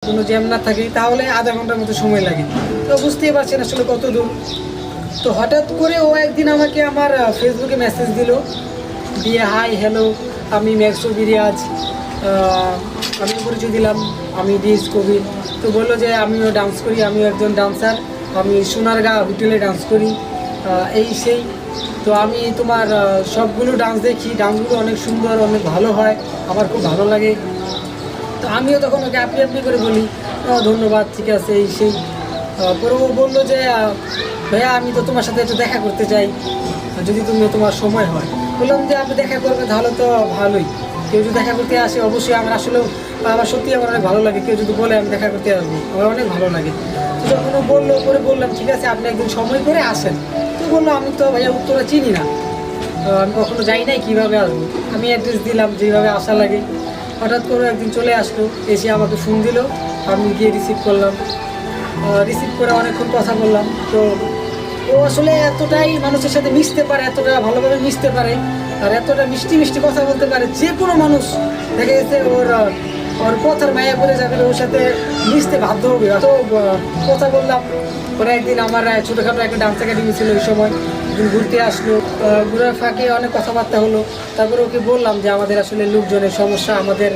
কোনো জ্যাম না থাকে তাহলে আধা ঘন্টার মতো সময় লাগে। তো বুঝতেই পারছেন আসলে কত দূর। তো হঠাৎ করে ও একদিন আমাকে আমার ফেসবুকে মেসেজ দিল দিয়ে হাই হ্যালো আমি ম্যাক্সো বিরিয়াজ, আমি পরিচয় দিলাম আমি ডিএস কবির। তো বললো যে আমিও ডান্স করি, আমিও একজন ডান্সার, আমি সোনারগাঁ হোটেলে ডান্স করি, এই সেই। তো আমি তোমার সবগুলো ডান্স দেখি, ডান্সগুলো অনেক সুন্দর, অনেক ভালো হয়, আমার খুব ভালো লাগে। তো আমিও তখন ওকে আপনি আপনি করে বলি ধন্যবাদ, ঠিক আছে এই সেই। পরে ও বললো যে ভাইয়া আমি তো তোমার সাথে একটু দেখা করতে চাই, যদি তুমি তোমার সময় হয়। বললাম যে আপনি দেখা করবে তাহলে তো ভালোই, কেউ যদি দেখা করতে আসে অবশ্যই আমার আসলেও আমার সত্যি আমার অনেক ভালো লাগে, কেউ যদি বলে আমি দেখা করতে আসবো আমার অনেক ভালো লাগে। তো যখন ও বললো পরে বললাম ঠিক আছে আপনি একদিন সময় করে আসেন। তো বললো আমি তো ভাইয়া উত্তরা চিনি না, আমি কখনো যাই নাই, কীভাবে আসবো। আমি অ্যাড্রেস দিলাম যেভাবে আসা লাগে। হঠাৎ করে একদিন চলে আসলো, এসে আমাকে ফোন দিল, আমি গিয়ে রিসিভ করলাম। রিসিভ করে অনেকক্ষণ কথা বললাম। তো ও আসলে এতটাই মানুষের সাথে মিশতে পারে, এতটা ভালোভাবে মিশতে পারে, আর এতটা মিষ্টি মিষ্টি কথা বলতে পারে, যে কোনো মানুষ দেখে গেছে ওর ওর কথার মায়া পড়ে যাবে, ওর সাথে মিশতে বাধ্য হবে। তো কথা বললাম। পরে একদিন আমার ছোটোখাটো একটা ডান্স একাডেমি ছিল, ওই সময় একদিন ঘুরতে আসলো, ঘুরার ফাঁকে অনেক কথাবার্তা হলো। তারপরে ওকে বললাম যে আমাদের আসলে লোকজনের সমস্যা, আমাদের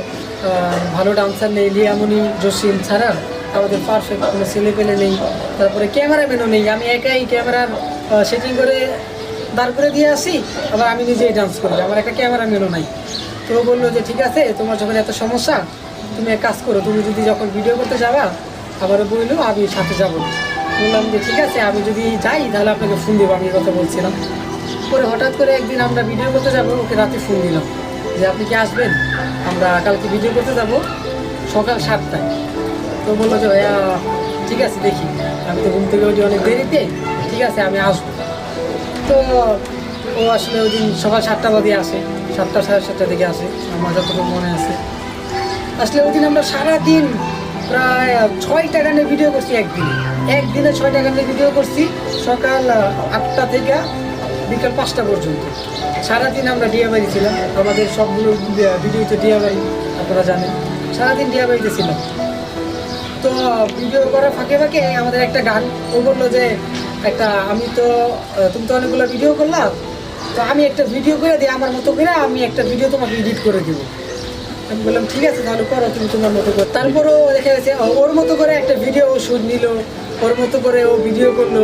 ভালো ডান্সার নেই, লিয়ামনি জসিম ছাড়া আমাদের পারফেক্ট কোনো ছেলে পেলে নেই, তারপরে ক্যামেরাম্যানও নেই, আমি একাই ক্যামেরার সেটিং করে দাঁড় করে দিয়ে আসি, আবার আমি নিজেই ডান্স করি, আমার একটা ক্যামেরাম্যানও নাই। তো ও বললো যে ঠিক আছে তোমার যখন এত সমস্যা তুমি এক কাজ করো, তুমি যদি যখন ভিডিও করতে যাবা আবারও বললো আমি সাথে যাবো। বললাম যে ঠিক আছে আমি যদি যাই তাহলে আপনাকে ফোন দেবো, আমি কথা বলছিলাম। পরে হঠাৎ করে একদিন আমরা ভিডিও করতে যাবো, ওকে রাতে ফোন দিলাম যে আপনি কি আসবেন, আমরা কালকে ভিডিও করতে যাব সকাল 7টায়। তো বললো যে ভাইয়া ঠিক আছে দেখি, আমি তো ঘুম থেকে ওই অনেক দেরিতে, ঠিক আছে আমি আসবো। তো ও আসলে ওই দিন সকাল 7টা বাজে আসে, 7টা সাড়ে 7টার দিকে আসে, আমার যতটুকু মনে আছে। আসলে ওই দিন আমরা সারাদিন প্রায় 6টা গানের ভিডিও করছি, একদিনে 6টা গানের ভিডিও করছি, সকাল 8টা থেকে বিকাল 5টা পর্যন্ত। সারাদিন আমরা ডিয়াবাড়ি ছিলাম, আমাদের সবগুলো ভিডিও তো ডিয়াবাড়ি, আপনারা জানেন, সারাদিন ডিয়াবাড়িতে ছিলাম। তো ভিডিও করার ফাঁকে ফাঁকে আমাদের একটা গান, ও বললো যে একটা আমি তো তুমি তো অনেকগুলো ভিডিও করলাম, তো আমি একটা ভিডিও করে দিই আমার মতো করে, আমি একটা ভিডিও তোমাকে এডিট করে দেবো। আমি বললাম ঠিক আছে তাহলে করো তুমি তোমার মতো করে। তারপরও দেখা গেছে ওর মতো করে একটা ভিডিও শুট নিল, ওর মতো করে ও ভিডিও করলো।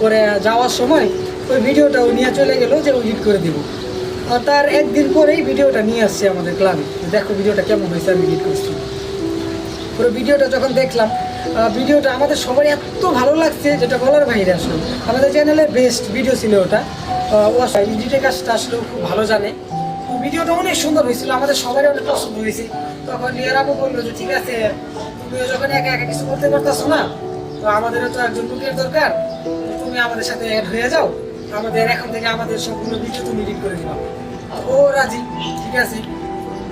পরে যাওয়ার সময় ওই ভিডিওটা ও নিয়ে চলে গেলো যে ও এডিট করে দেবো। তার একদিন পরেই ভিডিওটা নিয়ে আসছে আমাদের ক্লাবে, দেখো ভিডিওটা কেমন হয়েছে, আমি এডিট করছি। পুরো ভিডিওটা যখন দেখলাম, ভিডিওটা আমাদের সবারই এত ভালো লাগছে যেটা বলার বাইরে। আসলে আমাদের চ্যানেলের বেস্ট ভিডিও ছিল ওটা। ও এডিটের কাজটা আসলে খুব ভালো জানে। ভিডিওটা অনেক সুন্দর হয়েছিল, আমাদের সবারই অনেক পছন্দ হয়েছে। তখন লিয়ারাবু বললো যে ঠিক আছে তুমিও যখন একা একা কিছু করতে পারতেছো না, তো আমাদেরও তো একজন লোকের দরকার, তুমি আমাদের সাথে অ্যাড হয়ে যাও, আমাদের এখন থেকে আমাদের সবগুলো ভিডিও তুমি এডিট করে দিবা। ও রাজি, ঠিক আছে।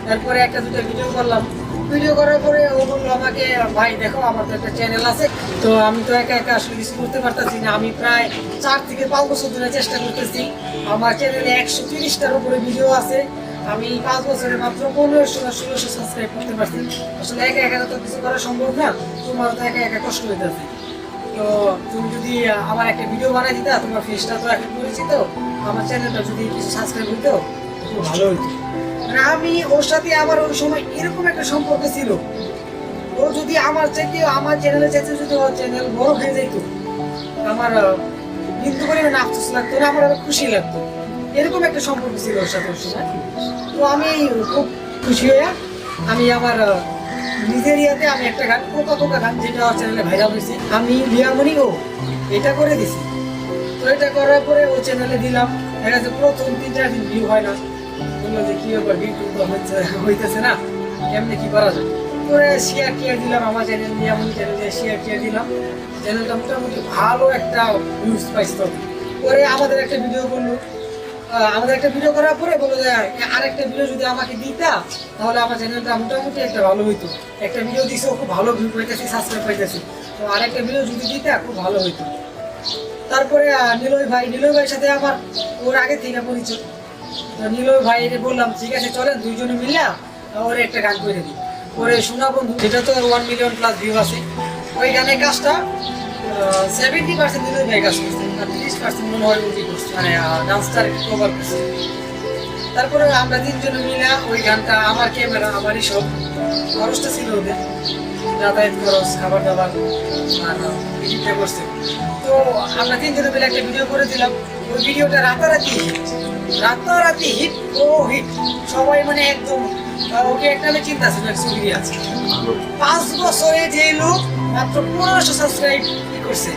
তারপরে একটা দুটো ভিডিও করলাম, ভিডিও করার পরে ও বললো আমাকে ভাই দেখো আমার তো একটা চ্যানেল আছে, তো আমি তো একা একা আসলে কিছু করতে পারতেছি না, আমি প্রায় 4 থেকে 5 বছর ধরে চেষ্টা করতেছি, আমার চ্যানেলে 130টার উপরে ভিডিও আছে, আমি 5 বছরে মাত্র 1500 না 1600 সাবস্ক্রাইব করতে পারছি। আসলে একা একা তো কিছু করা সম্ভব না, তোমার তো একা একা কষ্ট হইতেছে। তো তুমি যদি আমার একটা ভিডিও বানাই দিতা, তোমার ফেসটা তো এখন পরিচিত, আমার চ্যানেলটা যদি কিছু সাবস্ক্রাইব হইতো খুব ভালো হইতো। মানে আমি ওর সাথে আমার ওই সময় এরকম একটা সম্পর্ক ছিল, ও যদি আমার চাইতে আমার চ্যানেলে চাইতে যদি ওর চ্যানেল বড় হয়ে যেত, আমার বিন্দু করে আফসোস লাগতো না, আমার খুশি লাগতো, এরকম একটা সম্পর্ক ছিল ওর সাথে ওর সময়। তো আমি খুব খুশি হয়ে আমি আমার নিজের ইয়াতে আমি একটা গান কোকা গান, যেটা ওর চ্যানেলে ভাইরাল হয়েছে, আমি লিয়ামনি ও এটা করে দিছি। তো এটা করার পরে ও চ্যানেলে দিলাম, দেখা যাচ্ছে প্রথম 3-4 দিন ভিউ হয় না, বললো যে কি ব্যাপার ভিউ তো হইতেছে না, কেমনি কি করা যায়। পরে শেয়ার টিয়ার দিলাম, আমার চ্যানেল লিয়ামনি চ্যানেলে শেয়ার টিয়ার দিলাম, চ্যানেলটা মোটামুটি ভালো একটা ভিউজ পাইতো। পরে আমাদের একটা ভিডিও করলো, আমাদের একটা ভিডিও করার পরে বললো যে আরেকটা ভিডিও যদি আমাকে দিতা তাহলে আমার চ্যানেলটা মোটামুটি একটা ভালো হইতো, একটা ভিডিও দিছে খুব ভালো ভিউ পাইতেছি, সাবস্ক্রাইব পাইতেছি, তো আরেকটা ভিডিও যদি দিতা খুব ভালো হইতো। তারপরে নিলয় ভাইয়ের সাথে আমার ওর আগে থেকে পরিচয়। তো নিলয় ভাইয়ের বললাম ঠিক আছে চলেন দুইজনে মিলে ওর একটা গান করে দিই। পরে সোনা বন্ধু, যেটা তো 1 মিলিয়ন প্লাস ভিউ আছে, ওই গানের কাজটা 70% দিনের ভাই কাজ করছে, আর 30% মনে হয় ওই করছে, মানে ডান্সটার কভার করছে। তারপরে আমরা তিনজনে মিলে ওই গানটা, আমার ক্যামেরা, আমারই সব খরচটা ছিল ওদের, যাতায়াত খরচ, খাবার দাবার আর এডিটটা করছে। তো আমরা তিনজনে মিলে একটা ভিডিও করে দিলাম। ওই ভিডিওটা রাতারাতি হিট, ও হিট, সবাই মানে একদম ওকে একটা চিন্তা আছে না, ছবি আছে 5 বছরে যে লোক মাত্র 1500 সাবস্ক্রাইব করছে,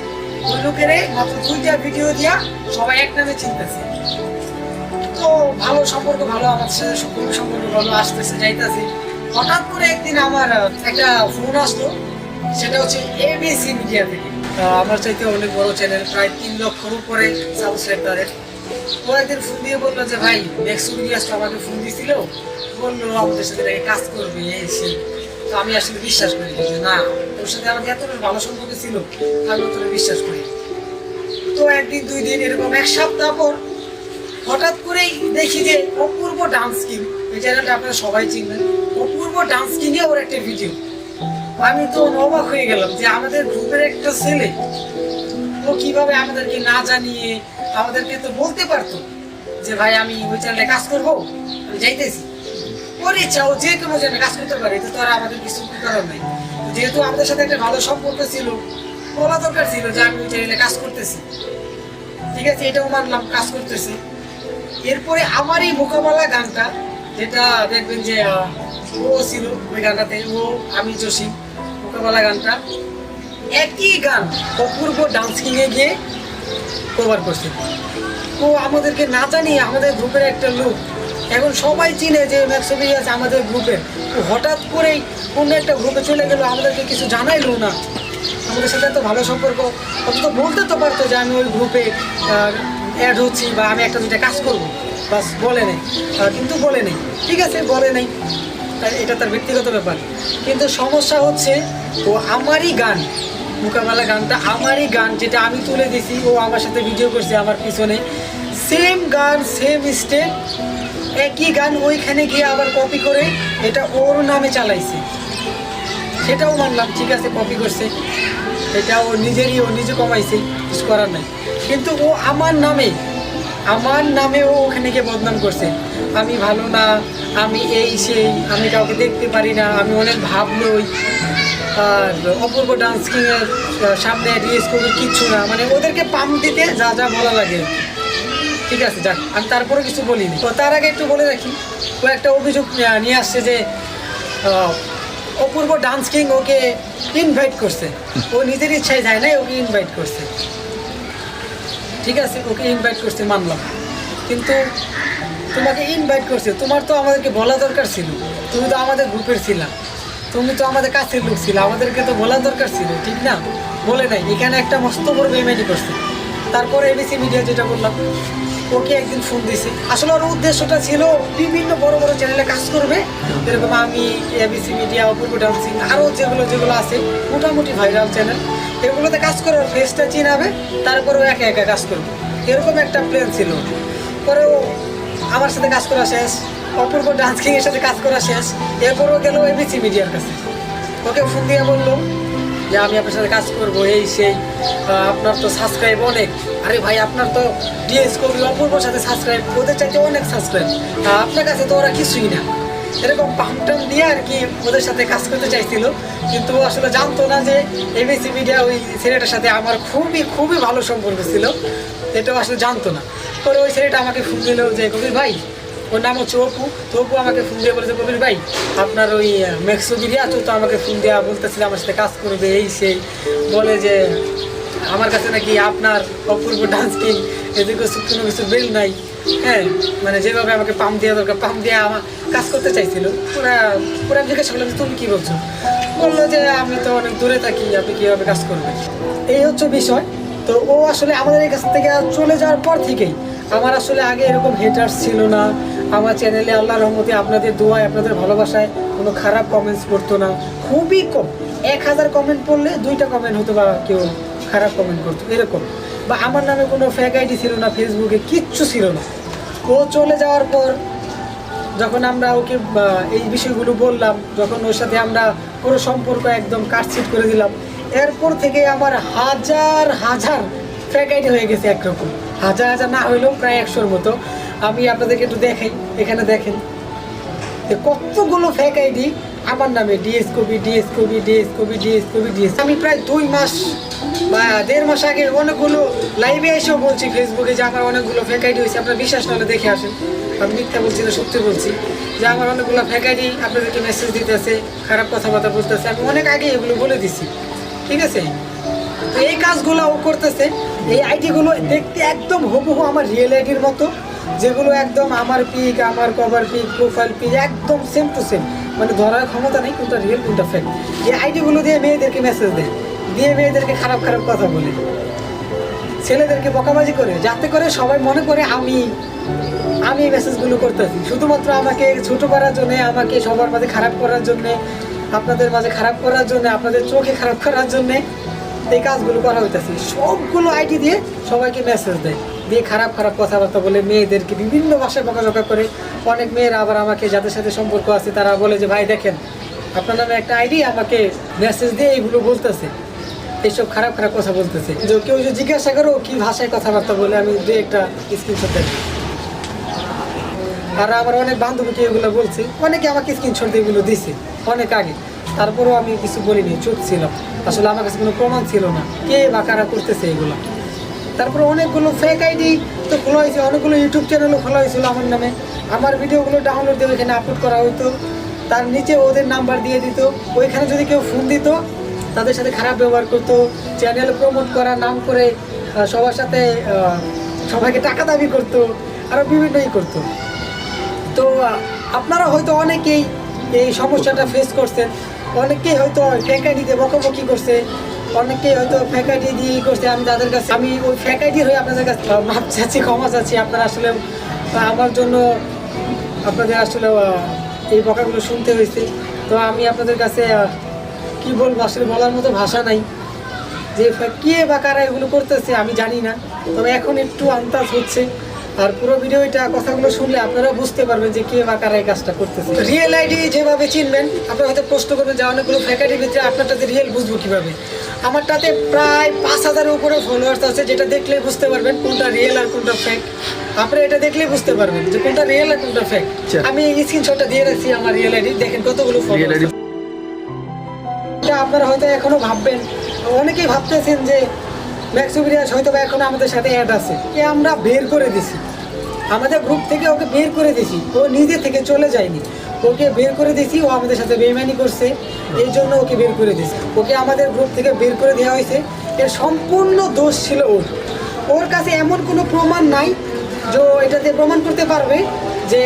ওই লোকের মাত্র 2টা ভিডিও দিয়া সবাই এক নামে চিনতেছে। তো ভালো সম্পর্ক, ভালো আমার সাথে সম্পর্ক ভালো আসতেছে যাইতেছে। হঠাৎ করে একদিন আমার একটা ফোন আসলো, সেটা হচ্ছে এবিসি মিডিয়া থেকে। আমার চাইতে অনেক বড় চ্যানেল, প্রায় 3 লক্ষর উপরে সাবস্ক্রাইবারের। ও একদিন ফোন দিয়ে বললো যে ভাই নেক্সট ভিডিও আসলে আমাকে ফোন দিয়েছিল, বললো আমাদের সাথে কাজ করবে এই সেই। তো আমি আসলে বিশ্বাস করি যে না, ওর সাথে আমাদের এত ভালো সম্পর্ক ছিল, আমি তোর বিশ্বাস করি। তো একদিন 2 দিন এরকম 1 সপ্তাহ পর হঠাৎ করেই দেখি যে অপূর্ব ডান্স কিং, এই চ্যানেলটা আপনারা সবাই চিনবেন, অপূর্ব ডান্স কিংয়ে ওর একটা ভিডিও। আমি তো অবাক হয়ে গেলাম যে আমাদের গ্রুপের একটা ছেলে, ও কিভাবে আমাদেরকে না জানিয়ে আমাদেরকে তো বলতে পারতো যে ভাই আমি ওই চ্যানেলে কাজ করবো, আমি যাইতেছি। ওর ইচ্ছা, ও যে কোনো চ্যানেলে কাজ করতে পারে, তো তারা আমাদের কিছু করার নাই। যেহেতু আমাদের সাথে একটা ভালো সম্পর্ক ছিল, বলা দরকার ছিল যে আমি ওই চ্যানেলে কাজ করতেছি, ঠিক আছে, এটাও মানলাম, কাজ করতেছি। এরপরে আমার এই মোকাবেলা গানটা, যেটা দেখবেন যে ও ছিল ওই গানটাতে, ও আমি জসিম, মোকাবেলা গানটা একই গান অপূর্ব ডান্স কিংয়ে গিয়ে কভার করছে। ও আমাদেরকে না জানিয়ে, আমাদের গ্রুপের একটা লোক, এখন সবাই চিনে যে ম্যাক্সবি আছে আমাদের গ্রুপের, ও হঠাৎ করেই অন্য একটা গ্রুপে চলে গেল, আমাদেরকে কিছু জানাইলো না। আমাদের সাথে এত ভালো সম্পর্ক, অন্তত বলতে তো পারতো যে আমি ওই গ্রুপে অ্যাড হচ্ছি বা আমি একটা 2টা কাজ করবো, বাস বলে নেই। কিন্তু বলে নেই, ঠিক আছে, বলে নেই, এটা তার ব্যক্তিগত ব্যাপার। কিন্তু সমস্যা হচ্ছে ও আমারই গান, মোকাবেলা গানটা আমারই গান, যেটা আমি তুলে দিছি, ও আমার সাথে ভিডিও করছে আমার পিছনে, সেম গান, সেম স্টেপ, একই গান, ওইখানে গিয়ে আবার কপি করে এটা ওর নামে চালাইছে। সেটাও মানলাম, ঠিক আছে, কপি করছে, এটা ও নিজেরই, ও নিজে কমাইছে, কিছু করার নাই। কিন্তু ও আমার নামে ও ওখানে গিয়ে বদনাম করছে, আমি ভালো না, আমি এই সেই, আমি কাউকে দেখতে পারি না, আমি অনেক ভাব লই, আর অপূর্ব ডান্স কিংয়ের সামনে রিলিজ করবি কিচ্ছু না, মানে ওদেরকে পাম্প দিতে যা যা বলা লাগে। ঠিক আছে, যাক, আমি তারপরে কিছু বলিনি। তো তার আগে একটু বলে রাখি, ও একটা অভিযোগ নিয়ে আসছে যে অপূর্ব ডান্স কিং ওকে ইনভাইট করছে, ও নিজের ইচ্ছায় যায় নাই, ওকে ইনভাইট করছে। ঠিক আছে, ওকে ইনভাইট করছে মানলাম, কিন্তু তোমাকে ইনভাইট করছে, তোমার তো আমাদেরকে বলা দরকার ছিল, তুমি তো আমাদের গ্রুপের ছিলা, তুমি তো আমাদের কাছের লোক ছিল, আমাদেরকে তো বলা দরকার ছিল, ঠিক না? বলে নাই, এখানে একটা মস্ত বড় বেইমানি করছে। তারপরে এবিসি মিডিয়া, যেটা বললাম, ওকে একদিন ফোন দিছে। আসলে ওর উদ্দেশ্যটা ছিল বিভিন্ন বড় বড় চ্যানেলে কাজ করবে, এরকম আমি, এবিসি মিডিয়া, অপূর্ব ডান্সিং, আরও যেগুলো আছে মোটামুটি ভাইরাল চ্যানেল, এগুলোতে কাজ করে ওর ফেসটা চিনাবে, তারপরেও একা একা কাজ করবে, এরকম একটা প্ল্যান ছিল। পরেও আমার সাথে কাজ করা শেষ, অপূর্ব ডান্সিংয়ের সাথে কাজ করা শেষ, এরপরেও গেল এবিসি মিডিয়ার কাছে, ওকে ফোন দিয়ে বললো যে আমি আপনার সাথে কাজ করবো, এই সেই, আপনার তো সাবস্ক্রাইব অনেক। আরে ভাই, আপনার তো ডিএস কবি, অপূর্বর সাথে সাবস্ক্রাইব, ওদের চাইতে অনেক সাবস্ক্রাইব, আপনার কাছে তো ওরা কিছুই না, এরকম পাম্পটাম দিয়ে আর কি ওদের সাথে কাজ করতে চাইছিল। কিন্তু ও আসলে জানতো না যে এবিসি মিডিয়া ওই ছেলেটার সাথে আমার খুবই ভালো সম্পর্ক ছিল, এটাও আসলে জানতো না। পরে ওই ছেলেটা আমাকে ফোন দিল যে কবির ভাই, ওর নাম হচ্ছে অপু, তো অপু আমাকে ফোন দিয়ে বলেছে কবির ভাই আপনার ওই ম্যাক্সোবিরিয়া তো আমাকে ফোন দেওয়া বলতেছিল আমার সাথে কাজ করবে, এই সেই, বলে যে আমার কাছে নাকি আপনার অপূর্ব ডান্স কিং এদিকে কোনো কিছু বেল নাই, হ্যাঁ, মানে যেভাবে আমাকে পাম্প দেওয়া দরকার পাম্প দিয়ে আমার কাজ করতে চাইছিল। পুরা আমি জিজ্ঞাসা করলাম যে তুমি কী বলছো, বললো যে আমি তো অনেক দূরে থাকি, আপনি কীভাবে কাজ করবেন, এই হচ্ছে বিষয়। তো ও আসলে আমাদের এই কাছ থেকে চলে যাওয়ার পর থেকেই আমার আসলে আগে এরকম হেটার্স ছিল না, আমার চ্যানেলে আল্লাহর রহমতে আপনাদের দোয়ায়, আপনাদের ভালোবাসায় কোনো খারাপ কমেন্টস করতো না, খুবই কম, 1000 কমেন্ট পড়লে 2টা কমেন্ট হতো বা কেউ খারাপ কমেন্ট করতো, এরকম। বা আমার নামে কোনো ফেক আইডি ছিল না, ফেসবুকে কিচ্ছু ছিল না। ও চলে যাওয়ার পর যখন আমরা ওকে এই বিষয়গুলো বললাম, যখন ওর সাথে আমরা পুরো সম্পর্ক একদম কাটছিট করে দিলাম, এরপর থেকে আমার হাজার হাজার ফেক আইডি হয়ে গেছে। একরকম হাজার হাজার না হইলেও প্রায় 100-র মতো। আমি আপনাদেরকে একটু দেখাই, এখানে দেখেন কতগুলো ফেক আইডি আমার নামে, ডিএস কবি, ডিএস কবি, ডিএস কবি, ডিএস কবি, ডিএস। আমি প্রায় 2 মাস বা 1.5 মাস আগে অনেকগুলো লাইভে এসেও বলছি ফেসবুকে যে আমার অনেকগুলো ফেক আইডি হয়েছে। আপনার বিশ্বাস না হলে দেখে আসেন, আমি মিথ্যা বলছি না, সত্যি বলছি যে আমার অনেকগুলো ফেক আইডি আপনাদেরকে মেসেজ দিতেছে, খারাপ কথাবার্তা বলতেছে। আমি অনেক আগে এগুলো বলে দিছি, ঠিক আছে? তো এই কাজগুলো ও করতেছে। এই আইডিগুলো দেখতে একদম হুবহু আমার রিয়েল আইডির মতো, যেগুলো একদম আমার পিক, আমার কভার পিক, প্রোফাইল পিক একদম সেম টু সেম, মানে ধরার ক্ষমতা নেই কোনটা রিয়েল কোনটা ফেক। এই আইডিগুলো দিয়ে মেয়েদেরকে মেসেজ দেয়, দিয়ে মেয়েদেরকে খারাপ খারাপ কথা বলে, ছেলেদেরকে বকাবাজি করে, যাতে করে সবাই মনে করে আমি এই মেসেজগুলো করতেছি শুধুমাত্র আমাকে ছোট করার জন্য, আমাকে সবার মাঝে খারাপ করার জন্য, আপনাদের মাঝে খারাপ করার জন্য, আপনাদের চোখে খারাপ করার জন্যে এই কাজগুলো করা হইতেছে। সবগুলো আইডি দিয়ে সবাইকে মেসেজ দেয়, দিয়ে খারাপ খারাপ কথাবার্তা বলে, মেয়েদেরকে বিভিন্ন ভাষায় বকাঝকা করে। অনেক মেয়েরা আবার আমাকে, যাদের সাথে সম্পর্ক আছে, তারা বলে যে ভাই দেখেন আপনার নামে একটা আইডি আমাকে মেসেজ দিয়ে এইগুলো বলতেছে, এইসব খারাপ খারাপ কথা বলতেছে। যে কেউ যে জিজ্ঞাসা করো কি ভাষায় কথাবার্তা বলে, আমি দু একটা স্ক্রিনশট দেখ। আর আমার অনেক বান্ধবীকে এগুলো বলছি, অনেকে আমাকে স্ক্রিনশট দিয়ে এগুলো দিছে অনেক আগে, তারপরেও আমি কিছু বলিনি, চুপ ছিলাম। আসলে আমার কাছে কোনো প্রমাণ ছিল না কে বা কারা করতেছে এগুলো। তারপরে অনেকগুলো ফেক আইডি তো খোলা হয়েছে, অনেকগুলো ইউটিউব চ্যানেলও খোলা হয়েছিল আমার নামে। আমার ভিডিওগুলো ডাউনলোড দিয়ে ওইখানে আপলোড করা হতো, তার নিচে ওদের নাম্বার দিয়ে দিত। ওইখানে যদি কেউ ফোন দিত, তাদের সাথে খারাপ ব্যবহার করতো, চ্যানেল প্রমোট করার নাম করে সবার সাথে সবাইকে টাকা দাবি করতো, আরও বিভিন্নই করতো। তো আপনারা হয়তো অনেকেই এই সমস্যাটা ফেস করছেন, অনেকেই হয়তো ফেক আইডি দিয়ে বকাবকি করছে, অনেকেই হয়তো ফেক আইডি দিয়ে করছে। আমি তাদের কাছে, আমি ওই ফেক আইডি হয়ে আপনাদের কাছে মাপ চাচ্ছি, ক্ষমা চাচ্ছি। আপনারা আসলে আমার জন্য আপনাদের আসলে এই বকাগুলো শুনতে হয়েছে। তো আমি আপনাদের কাছে কি বলবো, আসলে বলার মতো ভাষা নাই যে কে বা কারা এগুলো করতেছে আমি জানি না, তবে এখন একটু আন্দাজ হচ্ছে। আর পুরো ভিডিওটা কথাগুলো শুনলে আপনারা বুঝতে পারবেন যে কে বা কারা এই কাজটা করতেছে। রিয়েল আইডি যেভাবে চিনবেন, আপনারা হয়তো প্রশ্ন করবেন যে অনেকগুলো ফেক আইডির ভিতরে আপনারটাতে রিয়েল বুঝবো কীভাবে? আমারটাতে প্রায় 5000-এর উপরে ফলোয়ার্স আছে, যেটা দেখলে বুঝতে পারবেন কোনটা রিয়েল আর কোনটা ফেক। আপনারা এটা দেখলেই বুঝতে পারবেন যে কোনটা রিয়েল আর কোনটা ফেক। আমি এই স্ক্রিনশটটা দিয়ে রাখছি আমার রিয়েল আইডি, দেখেন কতগুলো ফলোয়ার্স। এটা আপনারা হয়তো এখনো ভাববেন, অনেকেই ভাবতেছেন যে ম্যাক্সুবিরিয়াস হয়তো বা এখনো আমাদের সাথে অ্যাড আছে, আমরা বের করে দিছি আমাদের গ্রুপ থেকে, ওকে বের করে দিছি। ও নিজে থেকে চলে যায়নি, ওকে বের করে দিছি। ও আমাদের সাথে বেইমানি করছে, এই জন্য ওকে বের করে দিছি। ওকে আমাদের গ্রুপ থেকে বের করে দেওয়া হয়েছে, এর সম্পূর্ণ দোষ ছিল ওর কাছে এমন কোনো প্রমাণ নাই যে এটাতে প্রমাণ করতে পারবে যে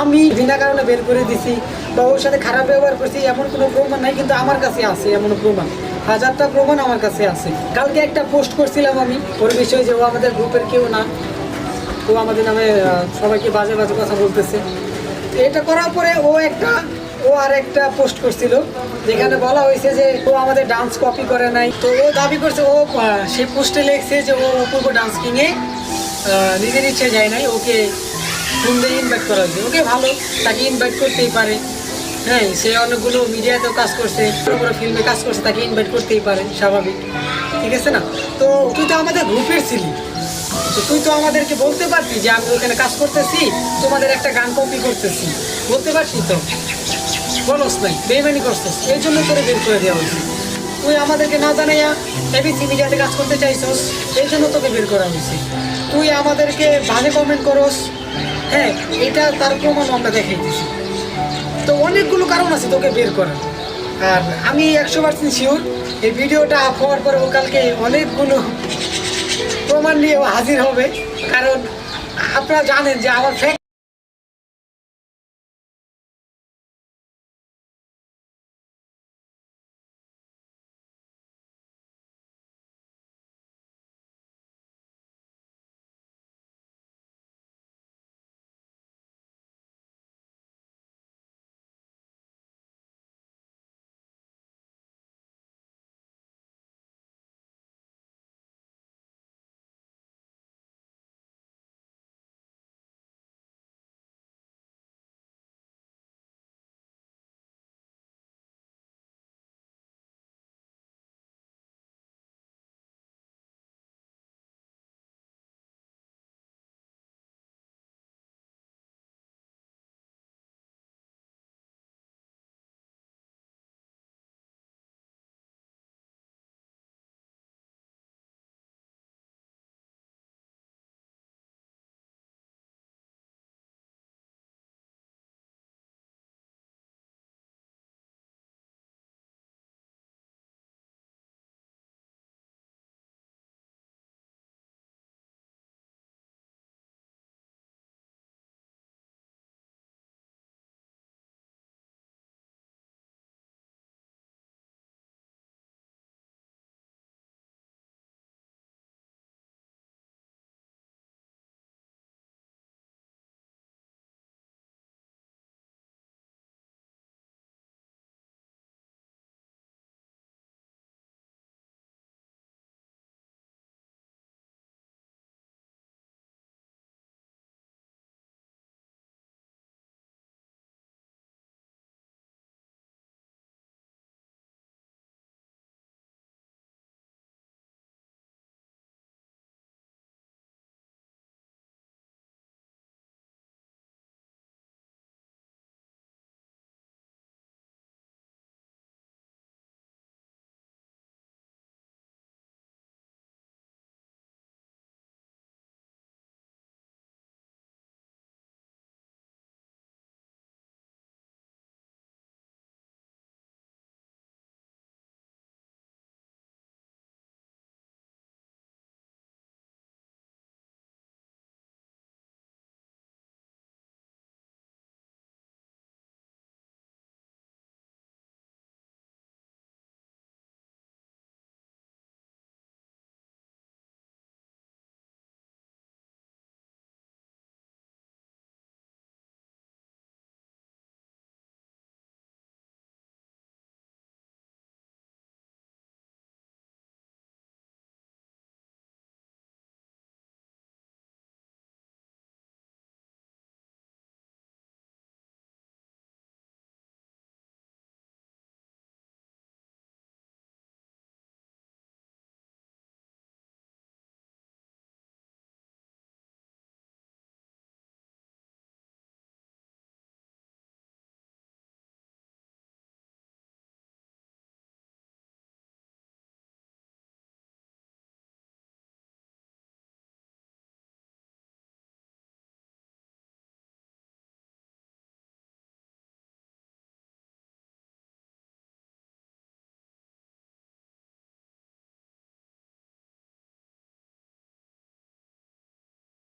আমি বিনা কারণে বের করে দিছি বা ওর সাথে খারাপ ব্যবহার করছি, এমন কোনো প্রমাণ নাই। কিন্তু আমার কাছে আছে এমন প্রমাণ, 1000টা প্রমাণ আমার কাছে আছে। কালকে একটা পোস্ট করছিলাম আমি ওর বিষয়ে, যে ও আমাদের গ্রুপের কেউ না, ও আমাদের নামে সবাইকে বাজে বাজে কথা বলতেছে। এটা করার পরে ও আর একটা পোস্ট করছিল, যেখানে বলা হয়েছে যে ও আমাদের ডান্স কপি করে নাই। তো ও দাবি করছে, ও সেই পোস্টে লিখছে যে ও অপূর্ব ডান্স কিংয়ে নিজের ইচ্ছে যায় নাই, ওকে ফোন দিয়ে ইনভাইট করা হয়েছে। ওকে ভালো, তাকে ইনভাইট করতেই পারে। হ্যাঁ, সে অনেকগুলো মিডিয়াতেও কাজ করছে, বড় বড় ফিল্মে কাজ করছে, তাকে ইনভাইট করতেই পারে, স্বাভাবিক, ঠিক আছে না? তো তুই তো আমাদের গ্রুপের ছিলি, তো তুই তো আমাদেরকে বলতে পারতি যে আমি ওখানে কাজ করতেছি, তোমাদের একটা গান কপি করতেছি, বলতে পারছি তো? বলস নাই, বেইমানি করছিস, এই জন্য তোরে বের করে দেওয়া হয়েছে। তুই আমাদেরকে না জানাইয়া এবিসি মিডিয়াতে কাজ করতে চাইছস, এই জন্য তোকে বের করা হয়েছে। তুই আমাদেরকে বাজে কমেন্ট করস, হ্যাঁ, এটা তার প্রমাণ আমরা দেখাইতেছি। তো অনেকগুলো কারণ আছে তোকে বের করার। আর আমি 100% শিওর এই ভিডিওটা আপ হওয়ার পরে ও কালকে অনেকগুলো প্রমাণ নিয়ে হাজির হবে, কারণ আপনারা জানেন যে আমার ফেক